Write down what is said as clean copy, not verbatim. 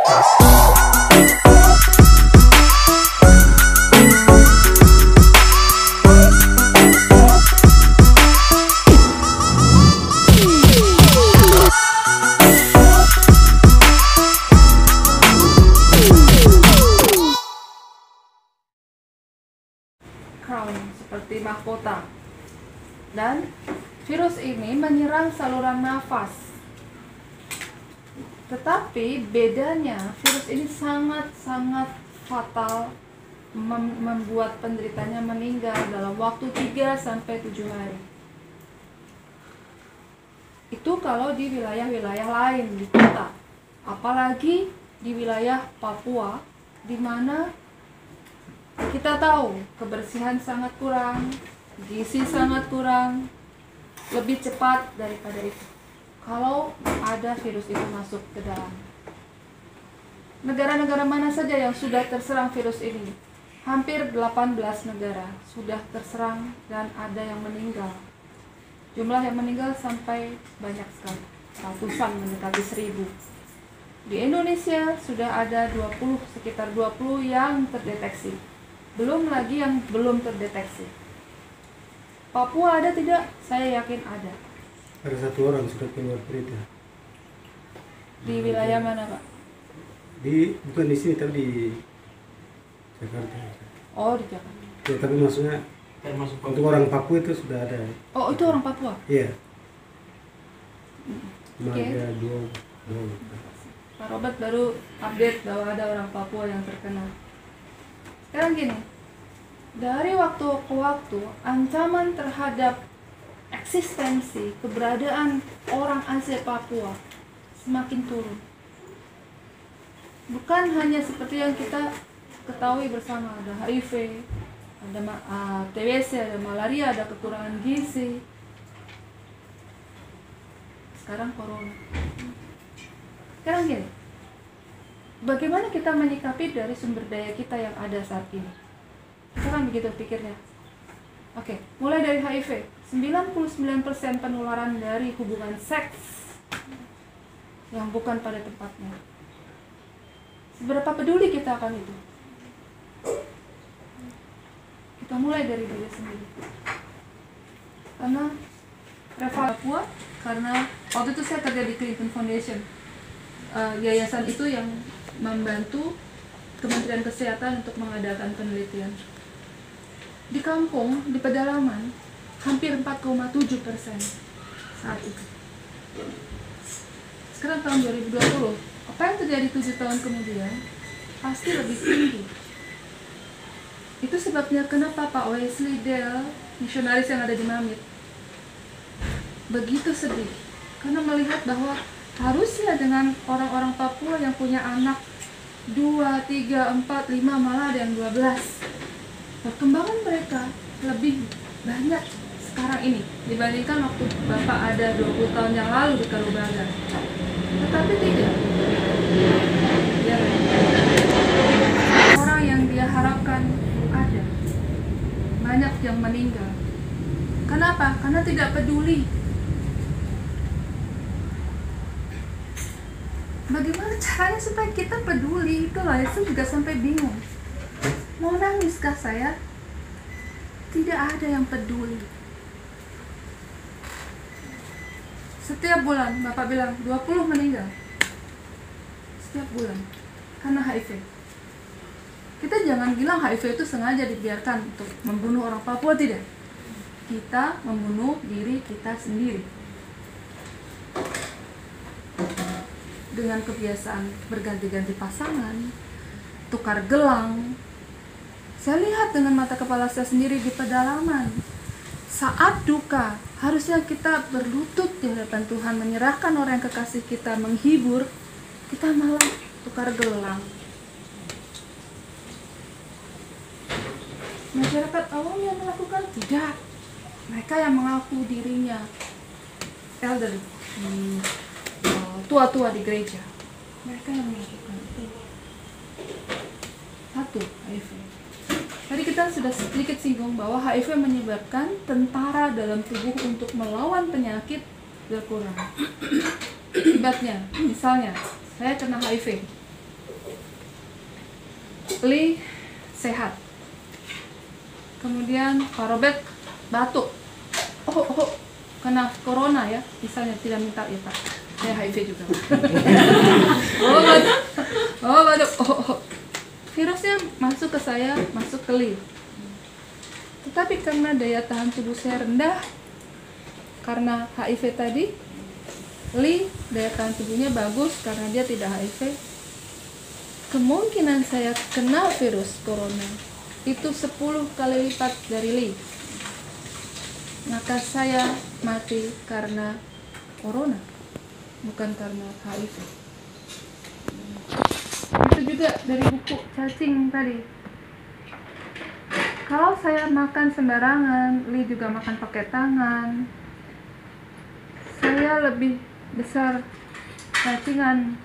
Crown seperti mahkota, dan virus ini menyerang saluran nafas. Tetapi bedanya virus ini sangat-sangat fatal, membuat penderitanya meninggal dalam waktu 3-7 hari. Itu kalau di wilayah-wilayah lain di kota, apalagi di wilayah Papua, di mana kita tahu kebersihan sangat kurang, gizi sangat kurang, lebih cepat daripada itu kalau ada virus itu masuk ke dalam. Negara-negara mana saja yang sudah terserang virus ini? Hampir 18 negara sudah terserang dan ada yang meninggal. Jumlah yang meninggal sampai banyak sekali, ratusan, mendekati 1000. Di Indonesia sudah ada sekitar 20 yang terdeteksi. Belum lagi yang belum terdeteksi. Papua ada tidak? Saya yakin ada. Ada 1 orang sudah keluar berita. Di wilayah mana, Pak? Bukan di sini, tapi di Jakarta. Oh, di Jakarta. Ya, tapi maksudnya termasuk untuk orang Papua itu sudah ada. Oh, itu orang Papua? Iya. Oke. Ada dua. Pak Robert baru update bahwa ada orang Papua yang terkena. Sekarang gini, dari waktu ke waktu, ancaman terhadap eksistensi, keberadaan orang Asia Papua semakin turun. Bukan hanya seperti yang kita ketahui bersama, ada HIV, ada TBC, ada malaria, ada kekurangan gizi. Sekarang corona. Sekarang gini, bagaimana kita menyikapi dari sumber daya kita yang ada saat ini? Kita kan begitu pikirnya. Oke, mulai dari HIV, 99% penularan dari hubungan seks yang bukan pada tempatnya. Seberapa peduli kita akan itu? Kita mulai dari diri sendiri. Karena Papua, karena waktu itu saya kerja di Clinton Foundation. Yayasan itu yang membantu Kementerian Kesehatan untuk mengadakan penelitian. Di kampung, di pedalaman, hampir 4,7% saat itu. Sekarang tahun 2020, apa yang terjadi 7 tahun kemudian pasti lebih tinggi. Itu sebabnya kenapa Pak Wesley Dale, misionaris yang ada di Mamit, begitu sedih karena melihat bahwa harusnya dengan orang-orang Papua yang punya anak 2, 3, 4, 5, malah ada yang 12, perkembangan mereka lebih banyak sekarang ini dibandingkan waktu Bapak ada 20 tahun yang lalu di Karubaga. Tetapi tidak, ya, orang yang dia harapkan ada, banyak yang meninggal. Kenapa? Karena tidak peduli. Bagaimana caranya supaya kita peduli? Itulah, itu juga sampai bingung. Mau nangiskah saya? Tidak ada yang peduli. Setiap bulan, Bapak bilang 20 meninggal. Setiap bulan. Karena HIV. Kita jangan bilang HIV itu sengaja dibiarkan untuk membunuh orang Papua, tidak. Kita membunuh diri kita sendiri. Dengan kebiasaan berganti-ganti pasangan, tukar gelang. Saya lihat dengan mata kepala saya sendiri di pedalaman. Saat duka, harusnya kita berlutut di hadapan Tuhan, menyerahkan orang yang kekasih kita, menghibur. Kita malah tukar gelang. Masyarakat awam yang melakukan? Tidak. Mereka yang mengaku dirinya elderly, tua-tua di gereja. Mereka yang melakukan itu. Satu, HIV. Tadi kita sudah sedikit singgung bahwa HIV menyebabkan tentara dalam tubuh untuk melawan penyakit berkurang. Akibatnya, misalnya, saya kena HIV. Li sehat. Kemudian Pak Robert batuk. Oh, kena corona ya, misalnya tidak minta ya Pak. Saya HIV juga. batuk. Virusnya masuk ke saya, masuk ke Li. Tetapi karena daya tahan tubuh saya rendah, karena HIV tadi, Li daya tahan tubuhnya bagus karena dia tidak HIV. Kemungkinan saya kena virus corona itu 10 kali lipat dari Li. Maka saya mati karena corona, bukan karena HIV. Itu juga dari buku cacing tadi. Kalau saya makan sembarangan, Li juga makan pakai tangan, saya lebih besar cacingan